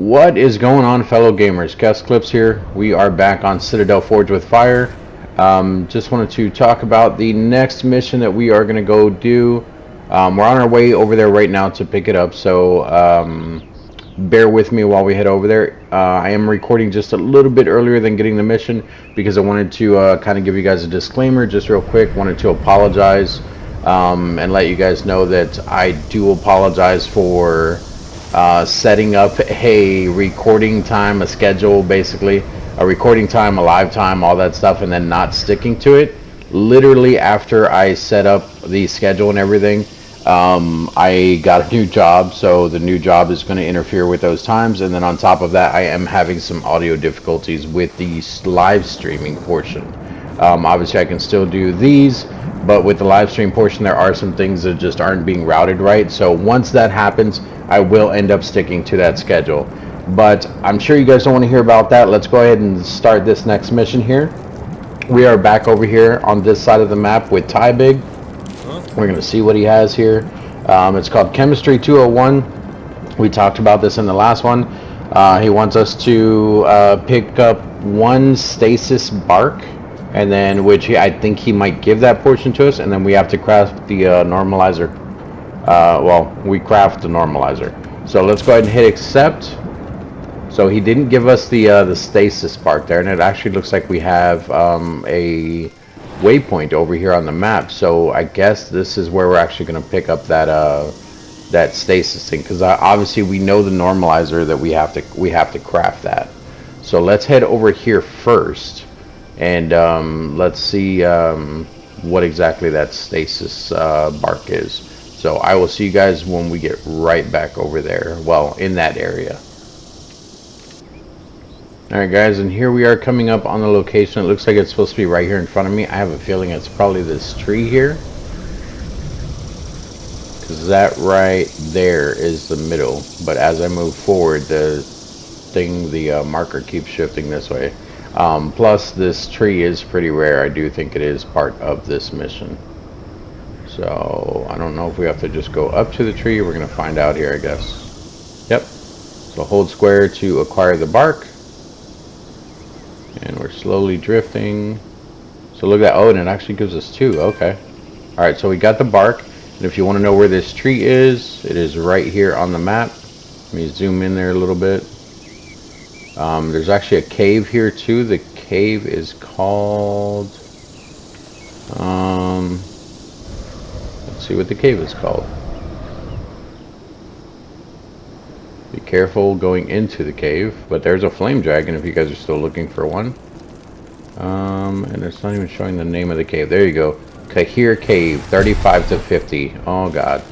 What is going on, fellow gamers? ChaosEclipse here. We are back on Citadel Forged with Fire. Just wanted to talk about the next mission that we are going to go do. We're on our way over there right now to pick it up, so bear with me while we head over there. I am recording just a little bit earlier than getting the mission because I wanted to kind of give you guys a disclaimer just real quick. Wanted to apologize and let you guys know that I do apologize for setting up a recording time, a schedule, basically a recording time, a live time, all that stuff, and then not sticking to it. Literally after I set up the schedule and everything, I got a new job, so the new job is going to interfere with those times, and then on top of that I am having some audio difficulties with the live streaming portion. Obviously I can still do these, but with the live stream portion there are some things that just aren't being routed right, so once that happens I will end up sticking to that schedule. But I'm sure you guys don't want to hear about that. Let's go ahead and start this next mission here. We are back over here on this side of the map with Big. We're going to see what he has here. It's called Chemistry 201. We talked about this in the last one. He wants us to pick up one stasis bark, and then I think he might give that portion to us, and then we have to craft the normalizer. Well, we craft the normalizer. So let's go ahead and hit accept. So he didn't give us the stasis part there, and it actually looks like we have a waypoint over here on the map. So I guess this is where we're actually going to pick up that that stasis thing, because obviously we know the normalizer that we have to craft that. So let's head over here first, and let's see what exactly that stasis bark is. So I will see you guys when we get right back over there. Well, in that area. Alright guys, and here we are coming up on the location. It looks like it's supposed to be right here in front of me. I have a feeling it's probably this tree here, because that right there is the middle. But as I move forward, the marker keeps shifting this way. Plus this tree is pretty rare. I do think it is part of this mission. So I don't know if we have to just go up to the tree. We're going to find out here, I guess. Yep. So hold square to acquire the bark. And we're slowly drifting. So look at that. Oh, and it actually gives us two. Okay. Alright, so we got the bark. And if you want to know where this tree is, it is right here on the map. Let me zoom in there a little bit. There's actually a cave here too. The cave is called... let's see what the cave is called. Be careful going into the cave, but there's a flame dragon if you guys are still looking for one. And it's not even showing the name of the cave. There you go. Kahir Cave, 35 to 50. Oh god.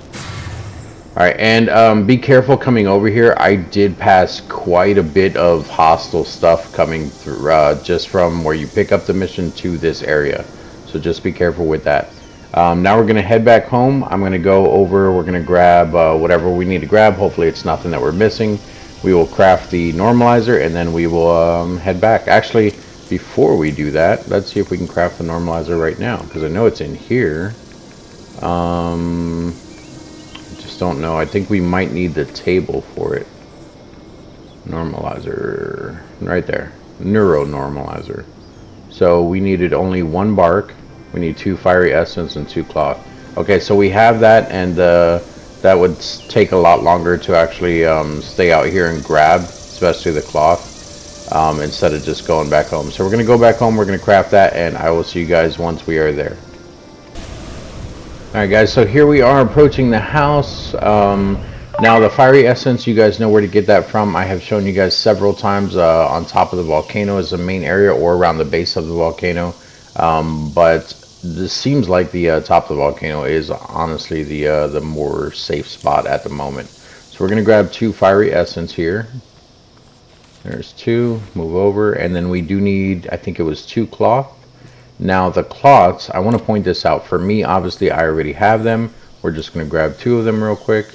Alright, and be careful coming over here. I did pass quite a bit of hostile stuff coming through, just from where you pick up the mission to this area. So just be careful with that. Now we're going to head back home. I'm going to go over, we're going to grab whatever we need to grab. Hopefully it's nothing that we're missing. We will craft the normalizer, and then we will head back. Actually, before we do that, let's see if we can craft the normalizer right now, because I know it's in here. I just don't know. I think we might need the table for it. Normalizer. Right there. Neuro normalizer. So we needed only one bark. We need 2 fiery essence and 2 cloth. Okay, so we have that, and that would take a lot longer to actually stay out here and grab, especially the cloth, instead of just going back home. So we're going to go back home, we're going to craft that, and I will see you guys once we are there. Alright guys, so here we are approaching the house. Now the fiery essence, you guys know where to get that from. I have shown you guys several times. On top of the volcano is the main area, or around the base of the volcano. But this seems like the top of the volcano is honestly the more safe spot at the moment. So we're going to grab 2 fiery essence here. There's 2. Move over. And then we do need, I think it was 2 cloth. Now the cloths, I want to point this out. For me, obviously I already have them. We're just going to grab 2 of them real quick.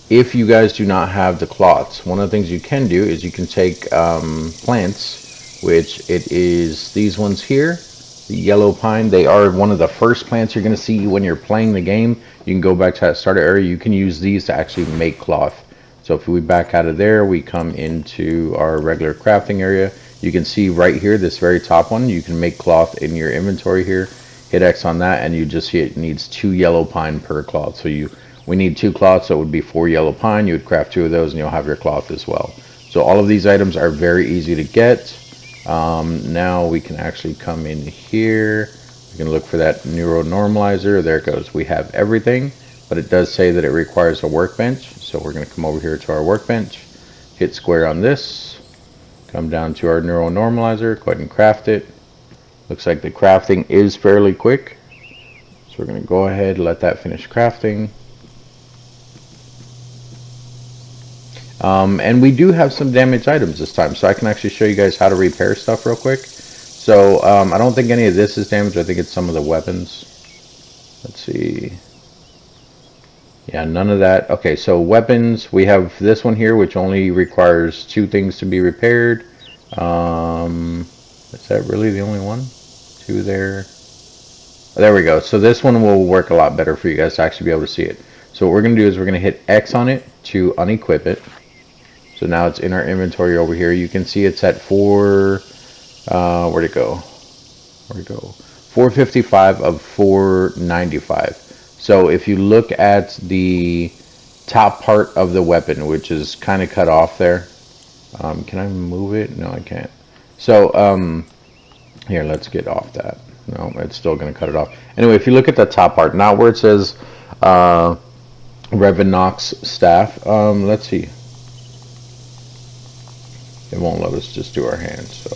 If you guys do not have the cloths, one of the things you can do is you can take plants, which it is these ones here. The yellow pine, they are one of the first plants you're going to see when you're playing the game. You can go back to that starter area. You can use these to actually make cloth. So if we back out of there, we come into our regular crafting area. You can see right here, this very top one, you can make cloth in your inventory here. Hit X on that, and you just see it needs 2 yellow pine per cloth. So we need 2 cloths, so it would be 4 yellow pine. You would craft 2 of those, and you'll have your cloth as well. So all of these items are very easy to get. Now we can actually come in here. We can look for that neuronormalizer. There it goes. We have everything, but it does say that it requires a workbench. So we're going to come over here to our workbench, hit square on this, come down to our neuronormalizer, go ahead and craft it. Looks like the crafting is fairly quick. So we're going to go ahead and let that finish crafting. And we do have some damaged items this time, so I can actually show you guys how to repair stuff real quick. So I don't think any of this is damaged. I think it's some of the weapons. Let's see. Yeah, none of that. Okay, so weapons, we have this one here, which only requires 2 things to be repaired. Is that really the only one? 2 there. There we go. So this one will work a lot better for you guys to actually be able to see it. So what we're going to do is we're going to hit X on it to unequip it. So now it's in our inventory over here. You can see it's at 4, where'd it go? 455 of 495. So if you look at the top part of the weapon, which is kind of cut off there. Can I move it? No, I can't. So here, let's get off that. No, it's still going to cut it off. Anyway, if you look at the top part, now where it says Revenox staff, let's see. It won't let us just do our hands.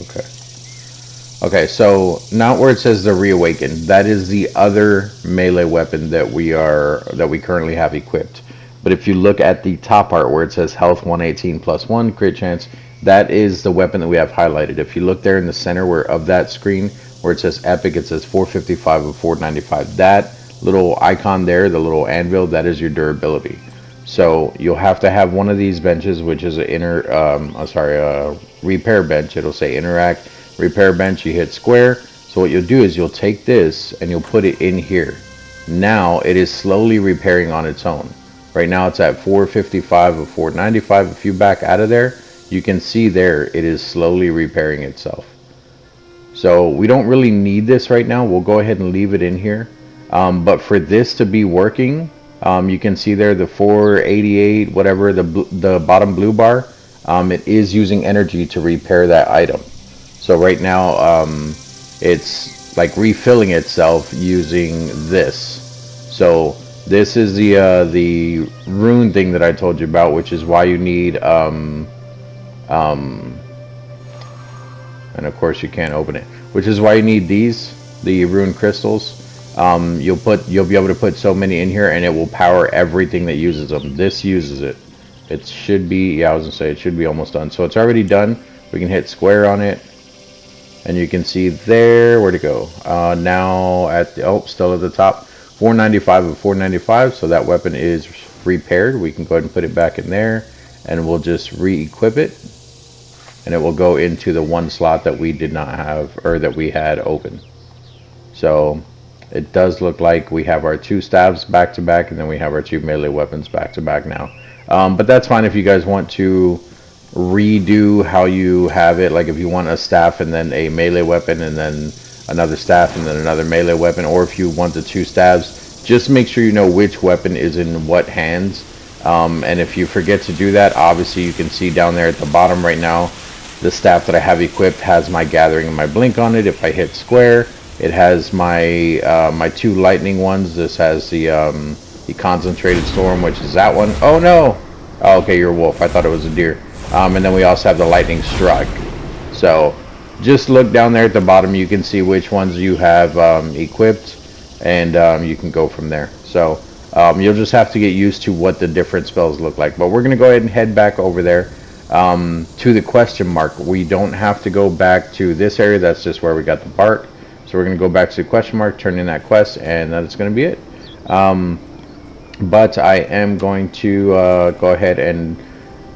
Okay, so now where it says the Reawakened, that is the other melee weapon that we currently have equipped. But if you look at the top part where it says health 118 plus 1 crit chance, that is the weapon that we have highlighted. If you look there in the center of that screen where it says epic, it says 455 of 495. That little icon there, the little anvil, that is your durability. So you'll have to have one of these benches, which is a repair bench. It'll say interact repair bench. You hit square. So what you'll do is you'll take this and you'll put it in here. Now it is slowly repairing on its own. Right now it's at 455 of 495. If you back out of there, you can see there it is slowly repairing itself. So we don't really need this right now. We'll go ahead and leave it in here. But for this to be working, you can see there the 488, whatever, the bottom blue bar, it is using energy to repair that item. So right now it's like refilling itself using this. So this is the rune thing that I told you about, which is why you need and of course you can't open it, which is why you need the rune crystals. You'll be able to put so many in here and it will power everything that uses them. This uses it. It should be, yeah, I was gonna say it should be almost done. So it's already done. We can hit square on it and you can see there, where'd it go? Now at the, still at the top, 495 of 495. So that weapon is repaired. We can go ahead and put it back in there and we'll just re-equip it. And it will go into the one slot that we did not have, or that we had open. So it does look like we have our 2 staves back to back, and then we have our 2 melee weapons back to back now. But that's fine if you guys want to redo how you have it. Like if you want a staff and then a melee weapon and then another staff and then another melee weapon, or if you want the 2 staves, just make sure you know which weapon is in what hands. And if you forget to do that, obviously you can see down there at the bottom right now, the staff that I have equipped has my gathering and my blink on it. If I hit square, it has my my 2 lightning ones. This has the concentrated storm, which is that one. Oh no! Oh, okay, you're a wolf. I thought it was a deer. And then we also have the lightning strike. So just look down there at the bottom. You can see which ones you have equipped, and you can go from there. So you'll just have to get used to what the different spells look like. But we're gonna go ahead and head back over there. To the question mark. We don't have to go back to this area. That's just where we got the bark. So we're going to go back to the question mark, turn in that quest, and that's going to be it. But I am going to go ahead and,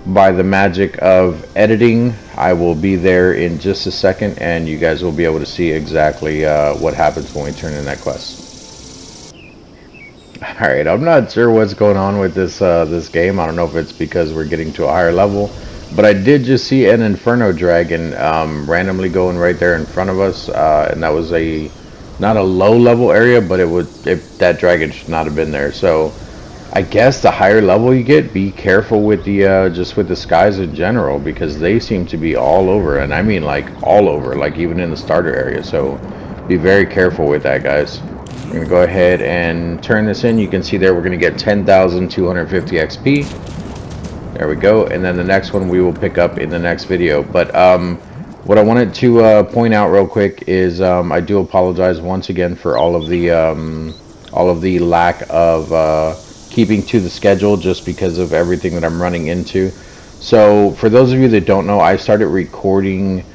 by the magic of editing, I will be there in just a second, and you guys will be able to see exactly what happens when we turn in that quest. All right, I'm not sure what's going on with this game. I don't know if it's because we're getting to a higher level, but I did just see an Inferno Dragon randomly going right there in front of us, and that was a not a low level area, but that dragon should not have been there. So I guess the higher level you get, be careful with the just with the skies in general, because they seem to be all over, and I mean like all over, like even in the starter area. So be very careful with that, guys. I'm gonna go ahead and turn this in. You can see there we're gonna get 10,250 XP. There we go. And then the next one we will pick up in the next video. But what I wanted to point out real quick is I do apologize once again for all of the lack of keeping to the schedule, just because of everything that I'm running into. So for those of you that don't know, I started recording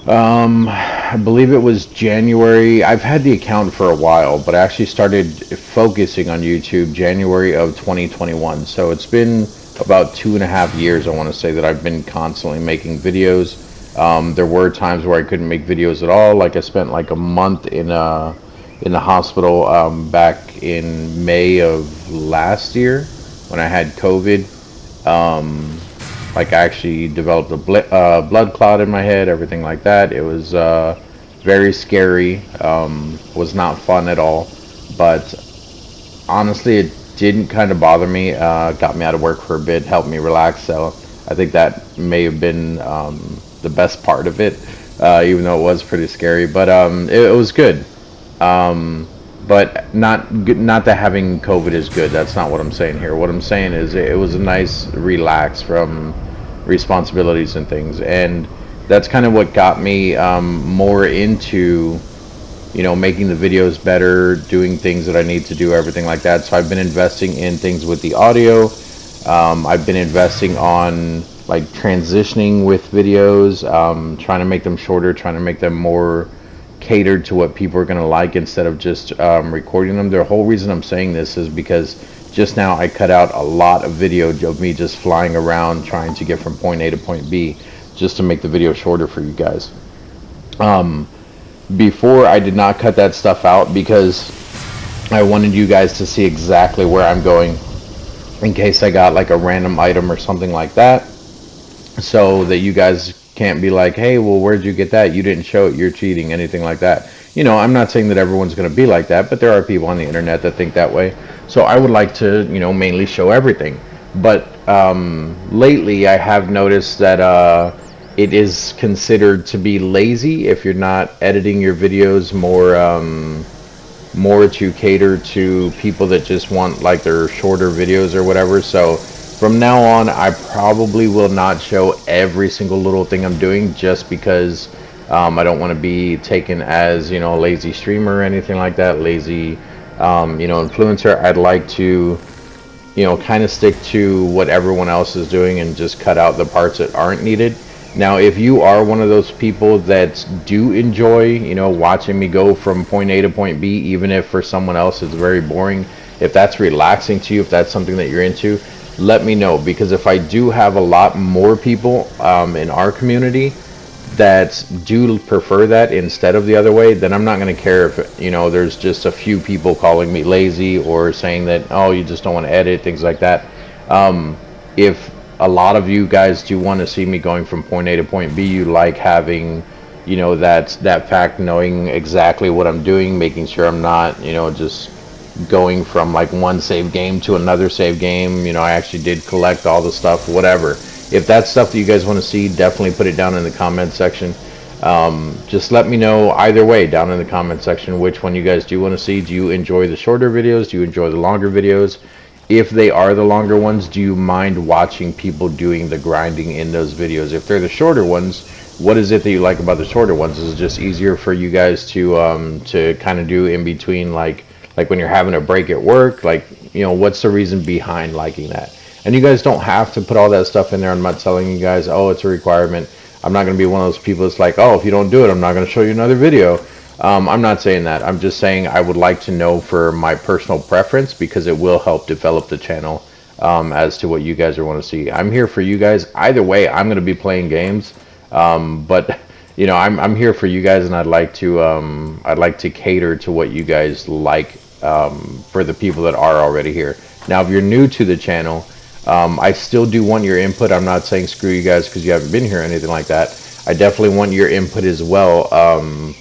I believe it was January. I've had the account for a while, but I actually started focusing on YouTube January of 2021. So it's been about 2.5 years, I want to say, that I've been constantly making videos. There were times where I couldn't make videos at all. Like I spent like a month in the hospital back in May of last year when I had COVID. Like I actually developed a blood clot in my head, everything like that. It was very scary. Was not fun at all. But honestly, it didn't kind of bother me. Got me out of work for a bit, helped me relax. So I think that may have been the best part of it, even though it was pretty scary. But it was good. But not that having COVID is good. That's not what I'm saying here. What I'm saying is it was a nice relax from responsibilities and things, and that's kind of what got me more into, you know, making the videos better, doing things that I need to do, everything like that. So I've been investing in things with the audio. I've been investing on like transitioning with videos, trying to make them shorter, trying to make them more catered to what people are going to like, instead of just recording them. The whole reason I'm saying this is because just now I cut out a lot of video of me just flying around trying to get from point A to point B, just to make the video shorter for you guys. Before, I did not cut that stuff out because I wanted you guys to see exactly where I'm going, in case I got like a random item or something like that, so that you guys can't be like, hey, well, where'd you get that? You didn't show it, you're cheating, anything like that. You know, I'm not saying that everyone's going to be like that, but there are people on the internet that think that way. So I would like to, you know, mainly show everything. But lately I have noticed that it is considered to be lazy if you're not editing your videos more to cater to people that just want like their shorter videos or whatever. So from now on, I probably will not show every single little thing I'm doing, just because I don't want to be taken as, you know, a lazy streamer or anything like that, lazy, you know, influencer. I'd like to, you know, kind of stick to what everyone else is doing and just cut out the parts that aren't needed. Now, if you are one of those people that do enjoy, you know, watching me go from point A to point B, even if for someone else it's very boring, if that's relaxing to you, if that's something that you're into, let me know. Because if I do have a lot more people in our community that do prefer that instead of the other way, then I'm not going to care if, you know, there's just a few people calling me lazy or saying that, oh, you just don't want to edit, things like that. If a lot of you guys do want to see me going from point A to point B, you like having, you know, that fact, knowing exactly what I'm doing, making sure I'm not, you know, just going from like one save game to another save game. You know, I actually did collect all the stuff, whatever. If that's stuff that you guys want to see, definitely put it down in the comment section. Just let me know either way down in the comment section which one you guys do want to see. Do you enjoy the shorter videos? Do you enjoy the longer videos? If they are the longer ones, do you mind watching people doing the grinding in those videos? If they're the shorter ones, what is it that you like about the shorter ones? Is it just easier for you guys to kind of do in between, like when you're having a break at work? Like, you know, what's the reason behind liking that? And you guys don't have to put all that stuff in there. I'm not telling you guys, oh, it's a requirement. I'm not going to be one of those people that's like, oh, if you don't do it, I'm not going to show you another video. I'm not saying that. I'm just saying I would like to know for my personal preference, because it will help develop the channel as to what you guys want to see. I'm here for you guys. Either way, I'm going to be playing games. But you know, I'm here for you guys, and I'd like to cater to what you guys like for the people that are already here. Now, if you're new to the channel, I still do want your input. I'm not saying screw you guys because you haven't been here or anything like that. I definitely want your input as well,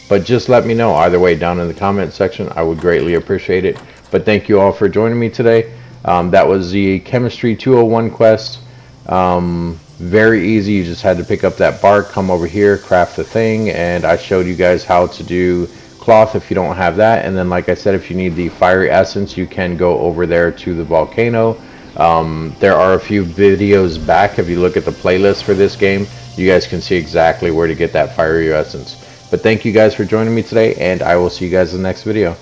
but just let me know either way down in the comment section. I would greatly appreciate it. But thank you all for joining me today. That was the Chemistry 201 quest. Very easy. You just had to pick up that bark, come over here, craft the thing, and I showed you guys how to do cloth if you don't have that. And then, like I said, if you need the fiery essence, you can go over there to the volcano. There are a few videos back. If you look at the playlist for this game, you guys can see exactly where to get that fiery essence. But thank you guys for joining me today, and I will see you guys in the next video.